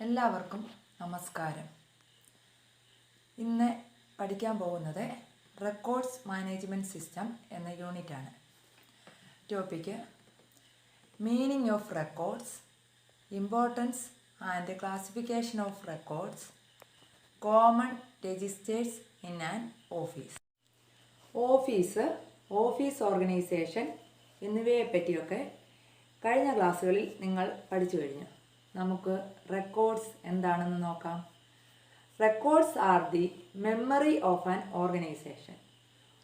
എല്ലാവർക്കും നമസ്കാരം. ഇന്ന് പഠിക്കാൻ പോകുന്നത് റെക്കോർഡ്സ് മാനേജ്മെൻറ്റ് സിസ്റ്റം എന്ന യൂണിറ്റാണ്. Topic meaning of records, importance and classification of records, common registers in an office. Office organisation എന്നിവയെ പറ്റിയൊക്കെ കഴിഞ്ഞ ക്ലാസ്സുകളിൽ നിങ്ങൾ പഠിച്ചു കഴിഞ്ഞു. നമുക്ക് റെക്കോർഡ്സ് എന്താണെന്ന് നോക്കാം. Records are the memory of an organisation.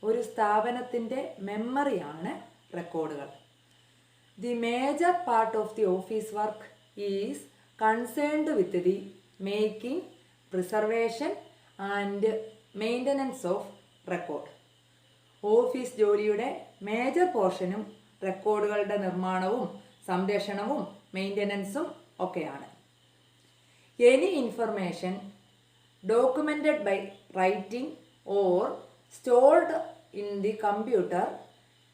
ഒരു സ്ഥാപനത്തിൻ്റെ മെമ്മറിയാണ് റെക്കോർഡുകൾ. The major part of the office work is concerned with the making, preservation and maintenance of record. Office ജോലിയുടെ മേജർ പോർഷനും റെക്കോർഡുകളുടെ നിർമ്മാണവും സംരക്ഷണവും മെയിൻ്റനൻസും ഒക്കെയാണ്. Any information documented by writing or stored in the computer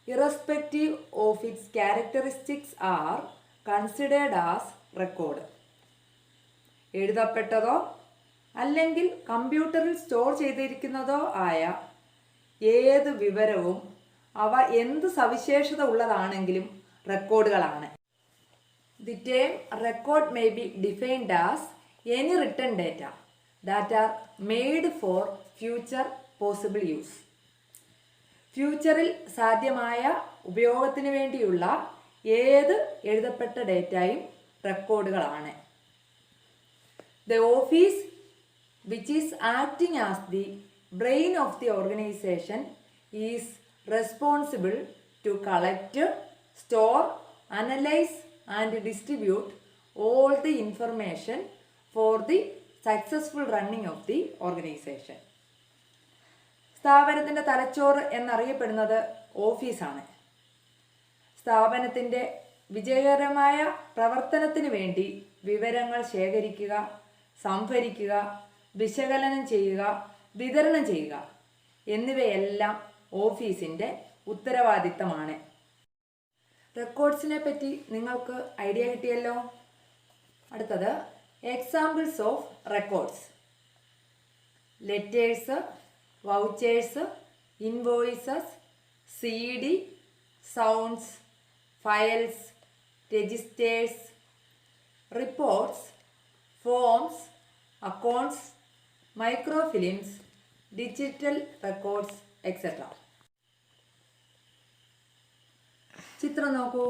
irrespective of its characteristics are considered as record. എഴുതപ്പെട്ടതോ അല്ലെങ്കിൽ കമ്പ്യൂട്ടറിൽ സ്റ്റോർ ചെയ്തിരിക്കുന്നതോ ആയ ഏത് വിവരവും അവ എന്ത് സവിശേഷത ഉള്ളതാണെങ്കിലും റെക്കോർഡുകളാണ്. The term record may be defined as any written data that are made for future possible use. ഫ്യൂച്ചറിൽ സാധ്യമായ ഉപയോഗത്തിന് വേണ്ടിയുള്ള ഏത് എഴുതപ്പെട്ട ഡേറ്റയും റെക്കോർഡുകളാണ്. The office which is acting as the brain of the organization is responsible to collect, store, analyze and distribute all the information for the successful running of the organization. സ്ഥാപനത്തിൻ്റെ തലച്ചോറ് എന്നറിയപ്പെടുന്നത് ഓഫീസാണ്. സ്ഥാപനത്തിൻ്റെ വിജയകരമായ പ്രവർത്തനത്തിന് വേണ്ടി വിവരങ്ങൾ ശേഖരിക്കുക, സംഭരിക്കുക, വിശകലനം ചെയ്യുക, വിതരണം ചെയ്യുക എന്നിവയെല്ലാം ഓഫീസിൻ്റെ ഉത്തരവാദിത്തമാണ്. റെക്കോർഡ്സിനെ പറ്റി നിങ്ങൾക്ക് ഐഡിയ കിട്ടിയല്ലോ. അടുത്തത് examples of records. Letters, vouchers, invoices, CD, sounds, files, registers, reports, forms, accounts, microfilms, digital records etcetera. ചിത്രം നോക്കൂ.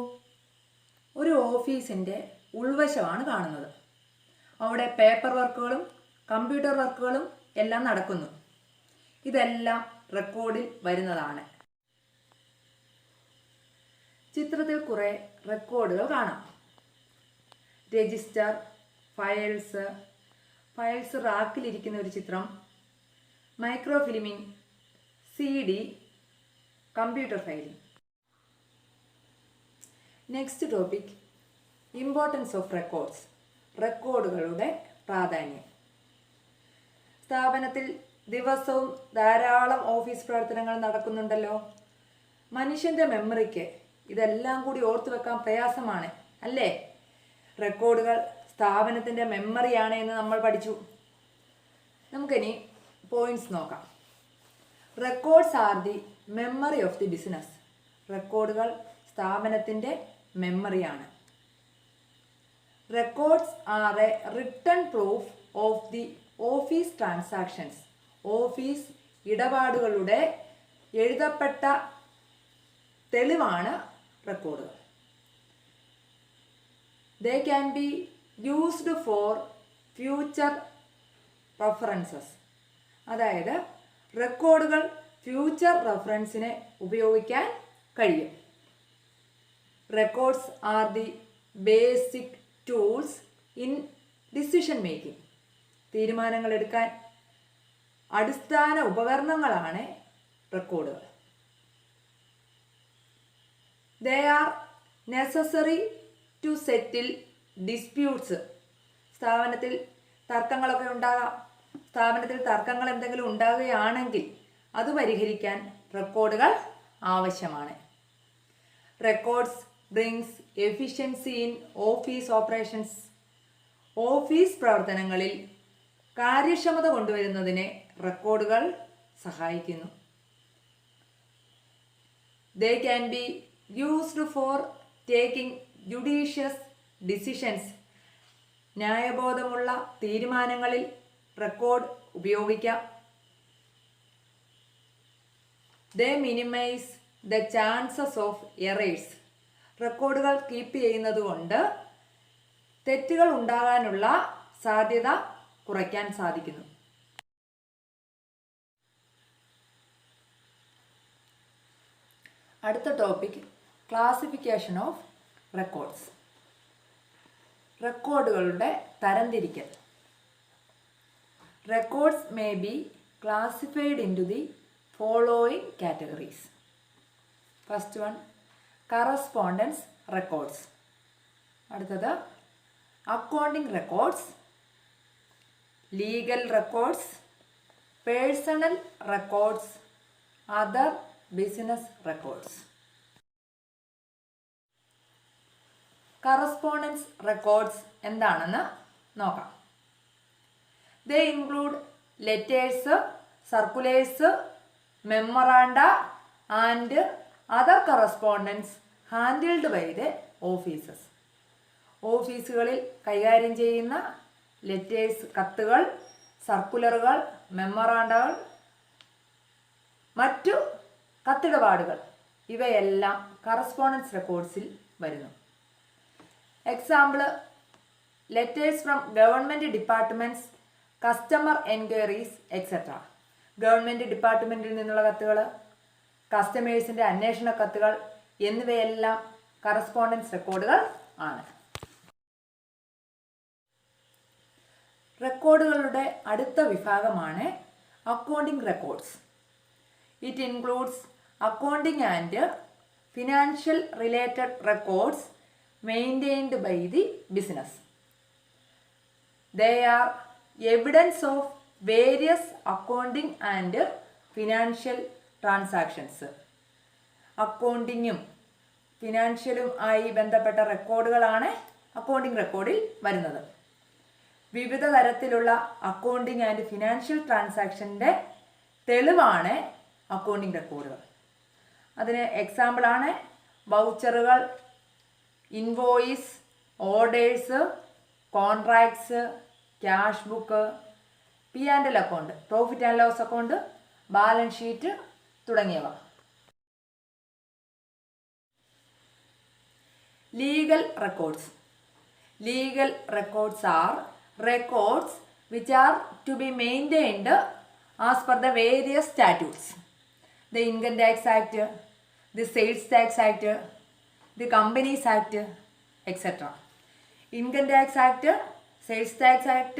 ഒരു ഓഫീസിൻ്റെ ഉൾവശമാണ് കാണുന്നത്. അവിടെ പേപ്പർ വർക്കുകളും കമ്പ്യൂട്ടർ വർക്കുകളും എല്ലാം നടക്കുന്നു. ഇതെല്ലാം റെക്കോർഡിൽ വരുന്നതാണ്. ചിത്രത്തിൽ കുറേ റെക്കോർഡുകൾ കാണാം. രജിസ്റ്റർ, ഫയൽസ് റാക്കിലിരിക്കുന്ന ഒരു ചിത്രം, microfilming, CD, computer filing. Next topic importance of records. റെക്കോർഡുകളുടെ പ്രാധാന്യം. സ്ഥാപനത്തിൽ ദിവസവും ധാരാളം ഓഫീസ് പ്രവർത്തനങ്ങൾ നടക്കുന്നുണ്ടല്ലോ. മനുഷ്യൻ്റെ മെമ്മറിക്ക് ഇതെല്ലാം കൂടി ഓർത്തു വെക്കാൻ പ്രയാസമാണ് അല്ലേ? റെക്കോർഡുകൾ സ്ഥാപനത്തിൻ്റെ മെമ്മറിയാണ് എന്ന് നമ്മൾ പഠിച്ചു. നമുക്കിനി പോയിന്റ്സ് നോക്കാം. Records are the memory of the business. റെക്കോർഡുകൾ സ്ഥാപനത്തിൻ്റെ മെമ്മറിയാണ്. Records are a written proof of the office transactions. Office ഇടപാടുകളുടെ എഴുതപ്പെട്ട തെളിവാണ് റെക്കോർഡുകൾ. They can be used for future references. അതായത് റെക്കോർഡുകൾ ഫ്യൂച്ചർ റെഫറൻസിനെ ഉപയോഗിക്കാൻ കഴിയും. Records are the basic tools in decision making. തീരുമാനങ്ങൾ എടുക്കാൻ അടിസ്ഥാന ഉപകരണങ്ങളാണ് റെക്കോർഡുകൾ. They are necessary to settle disputes. സ്ഥാപനത്തിൽ തർക്കങ്ങളൊക്കെ ഉണ്ടാകാം. സ്ഥാപനത്തിൽ തർക്കങ്ങൾ എന്തെങ്കിലും ഉണ്ടാകുകയാണെങ്കിൽ അത് പരിഹരിക്കാൻ റെക്കോർഡുകൾ ആവശ്യമാണ്. Records brings efficiency in office operations. Office പ്രവർത്തനങ്ങളിൽ കാര്യക്ഷമത കൊണ്ടുവരുന്നതിന് റെക്കോർഡുകൾ സഹായിക്കുന്നു. They can be used for taking judicious decisions. ന്യായബോധമുള്ള തീരുമാനങ്ങളിൽ റെക്കോർഡ് ഉപയോഗിക്കാം. They minimize the chances of errors. റെക്കോർഡുകൾ കീപ്പ് ചെയ്യുന്നത് കൊണ്ട് തെറ്റുകൾ ഉണ്ടാകാനുള്ള സാധ്യത കുറയ്ക്കാൻ സാധിക്കുന്നു. അടുത്ത ടോപ്പിക് ക്ലാസിഫിക്കേഷൻ ഓഫ് റെക്കോർഡ്സ്. റെക്കോർഡുകളുടെ തരംതിരിക്കൽ. Records may be classified into the following categories. First one correspondence records. അടുത്തത് accounting records, legal records, personal records, other business records. Correspondence records എന്താണെന്ന് നോക്കാം. They include letters, circulars, memoranda and other correspondence handled by the offices. ഓഫീസുകളിൽ കൈകാര്യം ചെയ്യുന്ന letters, കത്തുകൾ, സർക്കുലറുകൾ, മെമ്മറാണ്ടകൾ, മറ്റു കത്തിടപാടുകൾ ഇവയെല്ലാം correspondence റെക്കോർഡ്സിൽ വരുന്നു. Example letters from government departments, customer enquiries etcetera. Government ഡിപ്പാർട്ട്മെൻറ്റിൽ നിന്നുള്ള കത്തുകൾ, കസ്റ്റമേഴ്സിൻ്റെ അന്വേഷണ കത്തുകൾ എന്നിവയെല്ലാം കറസ്പോണ്ടൻസ് റെക്കോർഡുകൾ ആണ്. റെക്കോർഡുകളുടെ അടുത്ത വിഭാഗമാണ് accounting records. It includes accounting and financial related records maintained by the business. They are evidence of various accounting and financial transactions. അക്കൗണ്ടിങ്ങും ഫിനാൻഷ്യലും ആയി ബന്ധപ്പെട്ട റെക്കോർഡുകളാണ് അക്കൗണ്ടിംഗ് റെക്കോർഡിൽ വരുന്നത്. വിവിധ തരത്തിലുള്ള അക്കൗണ്ടിംഗ് ആൻഡ് ഫിനാൻഷ്യൽ ട്രാൻസാക്ഷൻ്റെ തെളിവാണ് അക്കൗണ്ടിംഗ് റെക്കോർഡുകൾ. അതിന് എക്സാമ്പിളാണ് വൗച്ചറുകൾ, invoice, orders, contracts, cash book, P&L account, profit and loss account, balance sheet തുടങ്ങിയവ. Legal records. Legal records are records which are to be maintained as per the various statutes. The Income Tax Act, the Sales Tax Act, the Companies Act, etc. Income Tax Act, Sales Tax Act,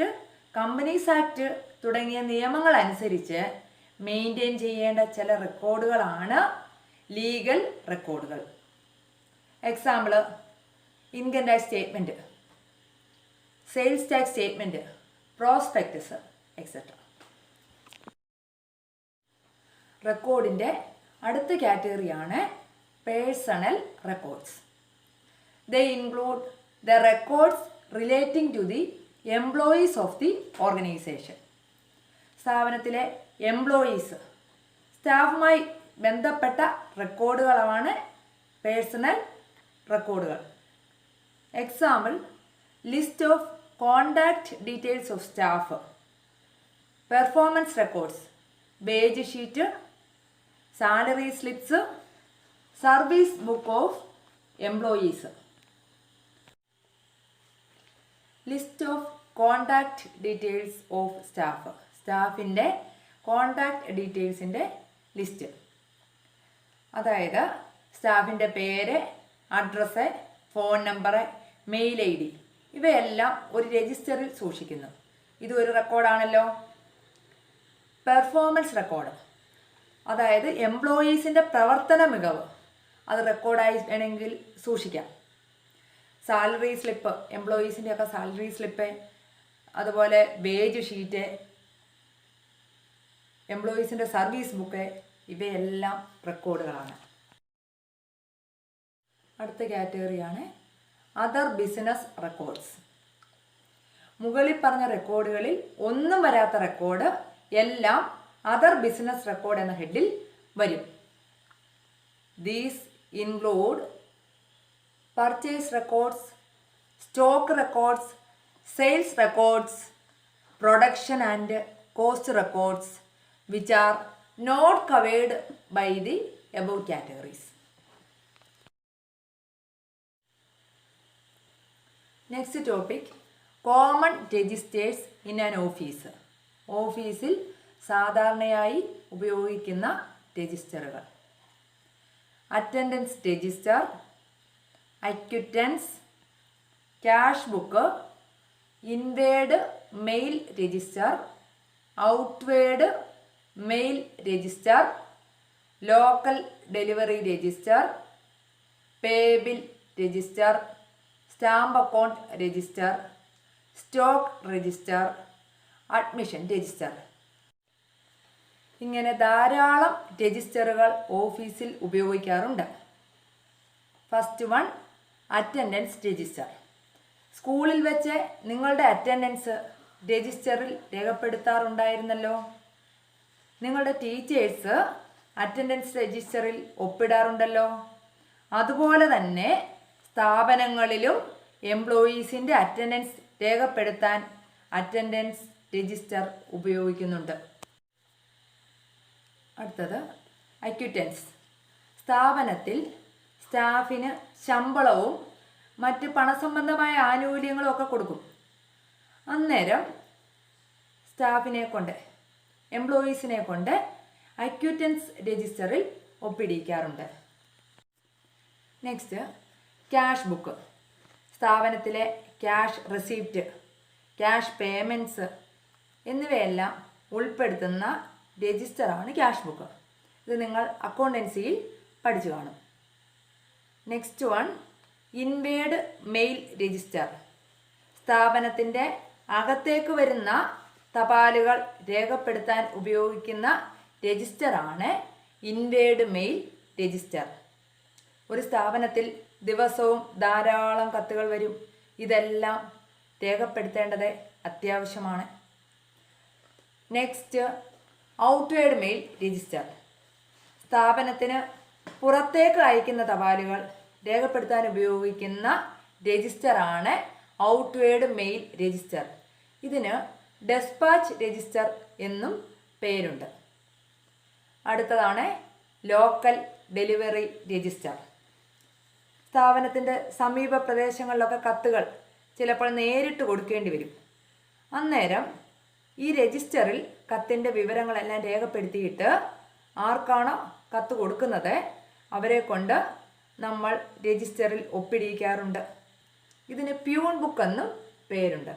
Companies Act തുടങ്ങിയ നിയമങ്ങൾ അനുസരിച്ച് maintain ചെയ്യേണ്ട ചില റെക്കോർഡുകളാണ് legal റെക്കോർഡുകൾ. Example income tax statement, sales tax statement, prospectus etcetera. റെക്കോർഡിൻ്റെ അടുത്ത കാറ്റഗറിയാണ് personal records. They include the records relating to the employees of the organisation. സ്ഥാപനത്തിലെ എംപ്ലോയീസ്, സ്റ്റാഫുമായി ബന്ധപ്പെട്ട റെക്കോർഡുകളാണ് പേഴ്സണൽ റെക്കോർഡുകൾ. Example list of contact details of staff, performance records, wage sheet, salary slips, service book of employees. List of contact details of staff, സ്റ്റാഫിൻ്റെ contact ഡീറ്റെയിൽസിൻ്റെ list. അതായത് സ്റ്റാഫിൻ്റെ പേര്, address, phone number, mail ID ഇവയെല്ലാം ഒരു രജിസ്റ്ററിൽ സൂക്ഷിക്കുന്നു. ഇതൊരു റെക്കോർഡാണല്ലോ. പെർഫോമൻസ് റെക്കോർഡ്, അതായത് എംപ്ലോയീസിൻ്റെ പ്രവർത്തന മികവ്, അത് റെക്കോർഡായി വേണമെങ്കിൽ സൂക്ഷിക്കാം. സാലറി സ്ലിപ്പ്, എംപ്ലോയീസിൻ്റെയൊക്കെ സാലറി സ്ലിപ്പ്, അതുപോലെ വേജ് ഷീറ്റ്, എംപ്ലോയീസിൻ്റെ സർവീസ് ബുക്ക്, ഇവയെല്ലാം റെക്കോർഡുകളാണ്. അടുത്ത കാറ്റഗറിയാണ് അതർ ബിസിനസ് റെക്കോർഡ്സ്. മുകളിൽ പറഞ്ഞ റെക്കോർഡുകളിൽ ഒന്നും വരാത്ത റെക്കോർഡ് എല്ലാം അതർ ബിസിനസ് റെക്കോർഡ് എന്ന ഹെഡിൽ വരും. These include purchase records, stock records, sales records, production and cost records which are not covered by the above categories. Next topic, common registers in an office. ഓഫീസിൽ സാധാരണയായി ഉപയോഗിക്കുന്ന രജിസ്റ്ററുകൾ: attendance register, acquittance, cash book, inward mail register, outward mail register, local delivery register, payable register, stamp account register, stock register, admission register. ഇങ്ങനെ ധാരാളം രജിസ്റ്ററുകൾ ഓഫീസിൽ ഉപയോഗിക്കാറുണ്ട്. First one, attendance register. സ്കൂളിൽ വെച്ച് നിങ്ങളുടെ അറ്റൻഡൻസ് രജിസ്റ്ററിൽ രേഖപ്പെടുത്താറുണ്ടായിരുന്നല്ലോ. നിങ്ങളുടെ ടീച്ചേഴ്സ് അറ്റൻഡൻസ് രജിസ്റ്ററിൽ ഒപ്പിടാറുണ്ടല്ലോ. അതുപോലെ തന്നെ സ്ഥാപനങ്ങളിലും എംപ്ലോയീസിൻ്റെ അറ്റൻഡൻസ് രേഖപ്പെടുത്താൻ അറ്റൻഡൻസ് രജിസ്റ്റർ ഉപയോഗിക്കുന്നുണ്ട്. അടുത്തത് അക്വിറ്റൻസ്. സ്ഥാപനത്തിൽ സ്റ്റാഫിന് ശമ്പളവും മറ്റ് പണസംബന്ധമായ ആനുകൂല്യങ്ങളും ഒക്കെ കൊടുക്കും. അന്നേരം സ്റ്റാഫിനെ കൊണ്ട്, എംപ്ലോയീസിനെ കൊണ്ട് അക്വിറ്റൻസ് രജിസ്റ്ററിൽ ഒപ്പിടിക്കാറുണ്ട്. Next, cash book. സ്ഥാപനത്തിലെ ക്യാഷ് റെസിപ്റ്റ്, ക്യാഷ് പേയ്മെൻറ്റ്സ് എന്നിവയെല്ലാം ഉൾപ്പെടുത്തുന്ന രജിസ്റ്ററാണ് ക്യാഷ് ബുക്ക്. ഇത് നിങ്ങൾ അക്കൗണ്ടൻസിയിൽ പഠിച്ചു കാണും. Next one, inward mail register. സ്ഥാപനത്തിൻ്റെ അകത്തേക്ക് വരുന്ന തപാലുകൾ രേഖപ്പെടുത്താൻ ഉപയോഗിക്കുന്ന രജിസ്റ്ററാണ് ഇൻവേർഡ് മെയിൽ രജിസ്റ്റർ. ഒരു സ്ഥാപനത്തിൽ ദിവസവും ധാരാളം കത്തുകൾ വരും. ഇതെല്ലാം രേഖപ്പെടുത്തേണ്ടത് അത്യാവശ്യമാണ്. Next, outward mail register. സ്ഥാപനത്തിന് പുറത്തേക്ക് അയക്കുന്ന തപാലുകൾ രേഖപ്പെടുത്താൻ ഉപയോഗിക്കുന്ന രജിസ്റ്ററാണ് ഔട്ട്വേർഡ് മെയിൽ രജിസ്റ്റർ. ഇതിന് ഡെസ്പാച്ച് രജിസ്റ്റർ എന്നും പേരുണ്ട്. അടുത്തതാണ് ലോക്കൽ ഡെലിവറി രജിസ്റ്റർ. സ്ഥാപനത്തിൻ്റെ സമീപ പ്രദേശങ്ങളിലൊക്കെ കത്തുകൾ ചിലപ്പോൾ നേരിട്ട് കൊടുക്കേണ്ടി വരും. അന്നേരം ഈ രജിസ്റ്ററിൽ കത്തിൻ്റെ വിവരങ്ങളെല്ലാം രേഖപ്പെടുത്തിയിട്ട് ആർക്കാണോ കത്ത് കൊടുക്കുന്നത് അവരെ കൊണ്ട് നമ്മൾ രജിസ്റ്ററിൽ ഒപ്പിടിക്കാറുണ്ട്. ഇതിന് പ്യൂൺ ബുക്ക് എന്നും പേരുണ്ട്.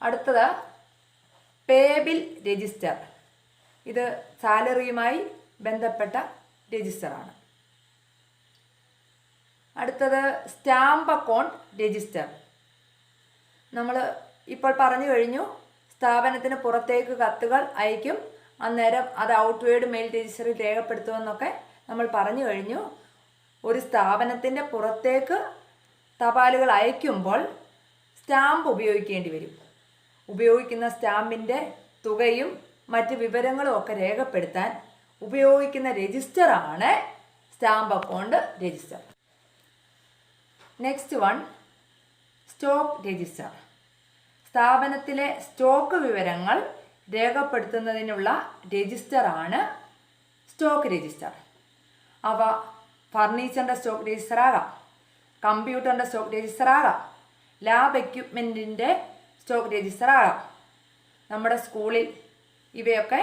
അടുത്തത് പേബിൾ രജിസ്റ്റർ. ഇത് സാലറിയുമായി ബന്ധപ്പെട്ട രജിസ്റ്ററാണ്. അടുത്തത് സ്റ്റാമ്പ് അക്കൗണ്ട് രജിസ്റ്റർ. നമ്മൾ ഇപ്പോൾ പറഞ്ഞു കഴിഞ്ഞു, സ്ഥാപനത്തിന് പുറത്തേക്ക് കത്തുകൾ അയക്കും, അന്നേരം അത് ഔട്ട്വേർഡ് മെയിൽ രജിസ്റ്ററിൽ രേഖപ്പെടുത്തുമെന്നൊക്കെ നമ്മൾ പറഞ്ഞു കഴിഞ്ഞു. ഒരു സ്ഥാപനത്തിൻ്റെ പുറത്തേക്ക് തപാലുകൾ അയക്കുമ്പോൾ സ്റ്റാമ്പ് ഉപയോഗിക്കേണ്ടി വരും. ഉപയോഗിക്കുന്ന സ്റ്റാമ്പിൻ്റെ തുകയും മറ്റ് വിവരങ്ങളും ഒക്കെ രേഖപ്പെടുത്താൻ ഉപയോഗിക്കുന്ന രജിസ്റ്ററാണ് stamp account register. Next one, stock register. സ്ഥാപനത്തിലെ സ്റ്റോക്ക് വിവരങ്ങൾ രേഖപ്പെടുത്തുന്നതിനുള്ള രജിസ്റ്ററാണ് സ്റ്റോക്ക് രജിസ്റ്റർ. അവ ഫർണിച്ചറിൻ്റെ സ്റ്റോക്ക് രജിസ്റ്റർ ആകാം, കമ്പ്യൂട്ടറിൻ്റെ സ്റ്റോക്ക് രജിസ്റ്റർ ആകാം, ലാബ് എക്യുപ്മെൻറ്റിൻ്റെ സ്റ്റോക്ക് രജിസ്റ്റർ ആകാം. നമ്മുടെ സ്കൂളിൽ ഇവയൊക്കെ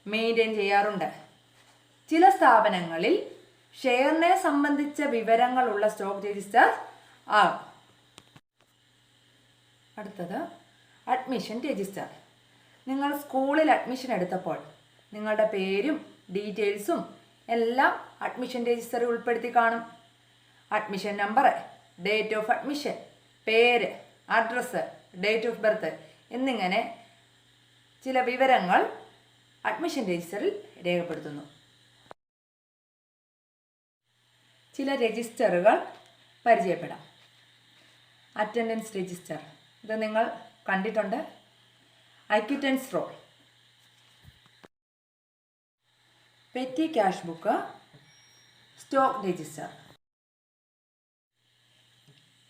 മെയിൻറ്റെയിൻ ചെയ്യാറുണ്ട്. ചില സ്ഥാപനങ്ങളിൽ ഷെയറിനെ സംബന്ധിച്ച വിവരങ്ങളുള്ള സ്റ്റോക്ക് രജിസ്റ്റർ ആകും. അടുത്തത് അഡ്മിഷൻ രജിസ്റ്റർ. നിങ്ങൾ സ്കൂളിൽ അഡ്മിഷൻ എടുത്തപ്പോൾ നിങ്ങളുടെ പേരും ഡീറ്റെയിൽസും എല്ലാം അഡ്മിഷൻ രജിസ്റ്ററിൽ ഉൾപ്പെടുത്തി കാണും. Admission number, date of admission, പേര്, അഡ്രസ്സ്, ഡേറ്റ് ഓഫ് ബർത്ത് എന്നിങ്ങനെ ചില വിവരങ്ങൾ അഡ്മിഷൻ രജിസ്റ്ററിൽ രേഖപ്പെടുത്തുന്നു. ചില രജിസ്റ്ററുകൾ പരിചയപ്പെടാം. Attendance register. ഇത് നിങ്ങൾ കണ്ടിട്ടുണ്ട്. Acquittance roll, petty cash book, stock register,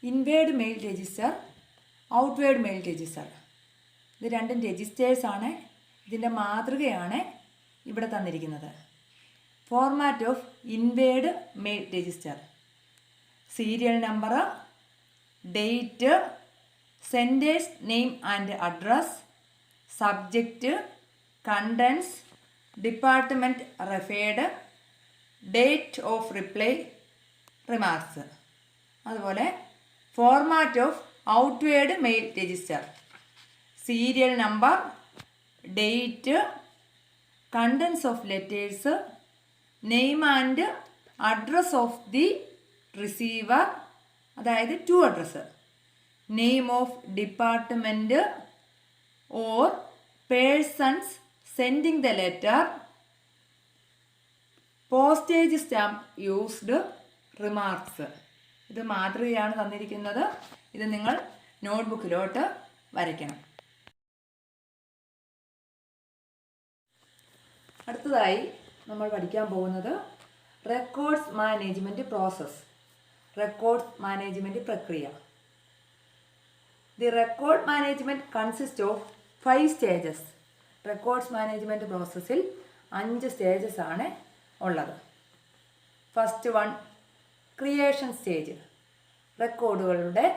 inward mail register, outward mail register. ഇത് രണ്ടും രജിസ്റ്റേഴ്സാണ്. ഇതിൻ്റെ മാതൃകയാണ് ഇവിടെ തന്നിരിക്കുന്നത്. Format of inward mail register: serial number, date, sender's name and address, subject, contents, department referred, date of reply, remarks. അതുപോലെ format of outward mail register: serial number, date, contents of letters, name and address of the receiver, അതായത് to address, name of department or persons sending the letter, postage stamp used, remarks. ഇത് മാതൃകയാണ് തന്നിരിക്കുന്നത്. ഇത് നിങ്ങൾ നോട്ട്ബുക്കിലോട്ട് വരയ്ക്കണം. അടുത്തതായി നമ്മൾ പഠിക്കാൻ പോകുന്നത് records management process, records management പ്രക്രിയ. The record management consist of 5 stages. Records management പ്രോസസ്സിൽ 5 സ്റ്റേജസ് ആണ് ഉള്ളത്. ഫസ്റ്റ് വൺ, ക്രിയേഷൻ സ്റ്റേജ്, റെക്കോർഡുകളുടെ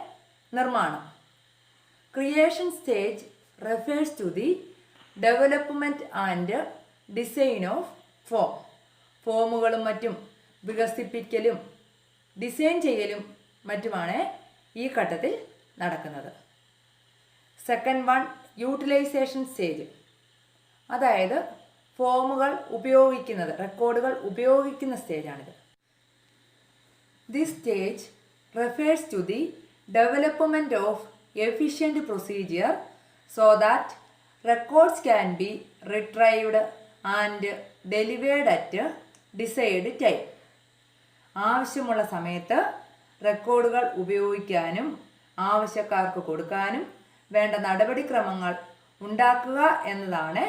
നിർമ്മാണം. Creation stage refers to the development and design of form. ഫോമുകളും മറ്റും വികസിപ്പിക്കലും ഡിസൈൻ ചെയ്യലും മറ്റുമാണ് ഈ ഘട്ടത്തിൽ നടക്കുന്നത്. സെക്കൻഡ് വൺ, യൂട്ടിലൈസേഷൻ സ്റ്റേജ്, അതായത് ഫോമുകൾ ഉപയോഗിക്കുന്നത്, റെക്കോർഡുകൾ ഉപയോഗിക്കുന്ന സ്റ്റേജാണിത്. This stage refers to the development of efficient procedure so that records can be retrieved and delivered at decide time. ആവശ്യമുള്ള സമയത്ത് റെക്കോർഡുകൾ ഉപയോഗിക്കാനും ആവശ്യക്കാർക്ക് കൊടുക്കാനും വേണ്ട നടപടിക്രമങ്ങൾ ഉണ്ടാക്കുക എന്നതാണ്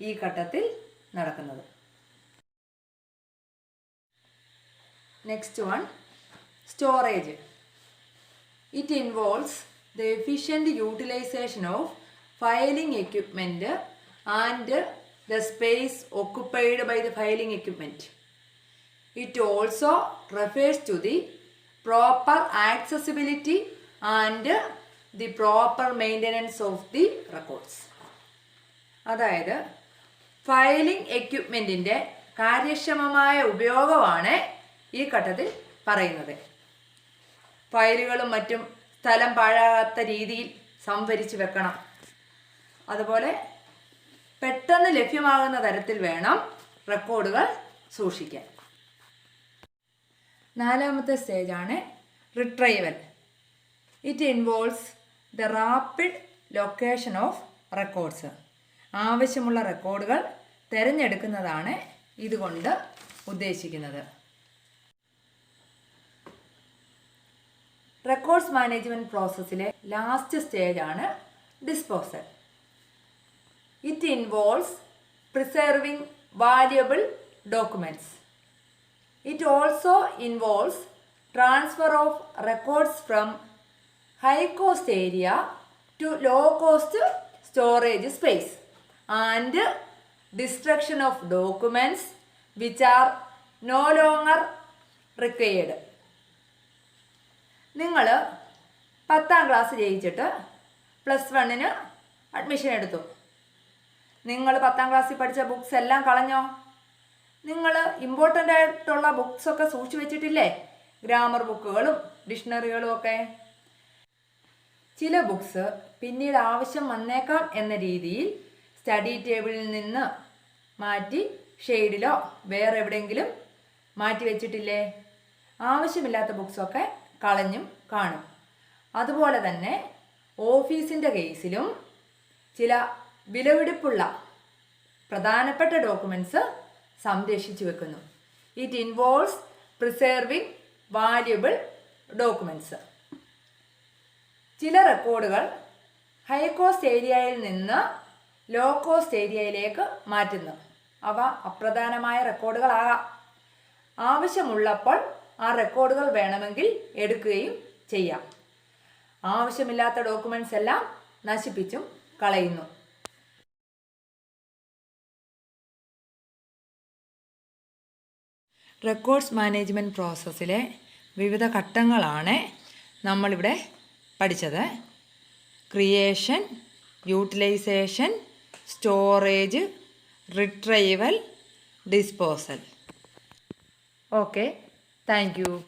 ഈ ഘട്ടത്തിൽ നടക്കുന്നത്. Next one, storage. It involves the efficient utilisation of filing equipment and the space occupied by the filing equipment. It also refers to the proper accessibility and the proper maintenance of the records. അതായത് filing എക്യുപ്മെൻറ്റിൻ്റെ കാര്യക്ഷമമായ ഉപയോഗമാണ് ഈ ഘട്ടത്തിൽ പറയുന്നത്. ഫയലുകളും മറ്റും സ്ഥലം പാഴാകാത്ത രീതിയിൽ സംഭരിച്ച് വെക്കണം. അതുപോലെ പെട്ടെന്ന് ലഭ്യമാകുന്ന തരത്തിൽ വേണം റെക്കോർഡുകൾ സൂക്ഷിക്കാൻ. നാലാമത്തെ സ്റ്റേജാണ് retrieval. It involves the rapid location of records. ആവശ്യമുള്ള റെക്കോർഡുകൾ തിരഞ്ഞെടുക്കുന്നതാണ് ഇതുകൊണ്ട് ഉദ്ദേശിക്കുന്നത്. റെക്കോർഡ്സ് മാനേജ്മെൻറ്റ് പ്രോസസ്സിലെ ലാസ്റ്റ് സ്റ്റേജാണ് disposal. It involves preserving valuable documents. It also involves transfer of records from high-cost area to low-cost storage space and destruction of documents which are no longer required. നിങ്ങൾ 10ാം class ജയിച്ചിട്ട് +1 admission എടുത്തു. നിങ്ങൾ 10ാം ക്ലാസ്സിൽ പഠിച്ച books എല്ലാം കളഞ്ഞോ? നിങ്ങൾ important ആയിട്ടുള്ള ബുക്സൊക്കെ സൂക്ഷിച്ചു വെച്ചിട്ടില്ലേ? ഗ്രാമർ ബുക്കുകളും ഡിക്ഷണറികളും ഒക്കെ. ചില ബുക്സ് പിന്നീട് ആവശ്യം വന്നേക്കാം എന്ന രീതിയിൽ സ്റ്റഡി ടേബിളിൽ നിന്ന് മാറ്റി ഷെയ്ഡിലോ വേറെ എവിടെയെങ്കിലും മാറ്റി വെച്ചിട്ടില്ലേ? ആവശ്യമില്ലാത്ത ബുക്സൊക്കെ കളഞ്ഞും കാണും. അതുപോലെ തന്നെ ഓഫീസിൻ്റെ കേസിലും ചില വിലപിടിപ്പുള്ള പ്രധാനപ്പെട്ട ഡോക്യുമെൻറ്റ്സ് സംരക്ഷിച്ചു വെക്കുന്നു. It involves preserving valuable documents. ചില റെക്കോർഡുകൾ ഹൈ കോസ്റ്റ് ഏരിയയിൽ നിന്ന് ലോ കോസ്റ്റ് ഏരിയയിലേക്ക് മാറ്റുന്നു. അവ അപ്രധാനമായ റെക്കോർഡുകളാകാം. ആവശ്യമുള്ളപ്പോൾ ആ റെക്കോർഡുകൾ വേണമെങ്കിൽ എടുക്കുകയും ചെയ്യാം. ആവശ്യമില്ലാത്ത ഡോക്യുമെൻറ്റ്സ് എല്ലാം നശിപ്പിച്ചും കളയുന്നു. റെക്കോർഡ്സ് മാനേജ്മെൻറ്റ് പ്രോസസ്സിലെ വിവിധ ഘട്ടങ്ങളാണ് നമ്മളിവിടെ പഠിച്ചത്. Creation, utilisation, storage, retrieval, disposal. Okay, thank U.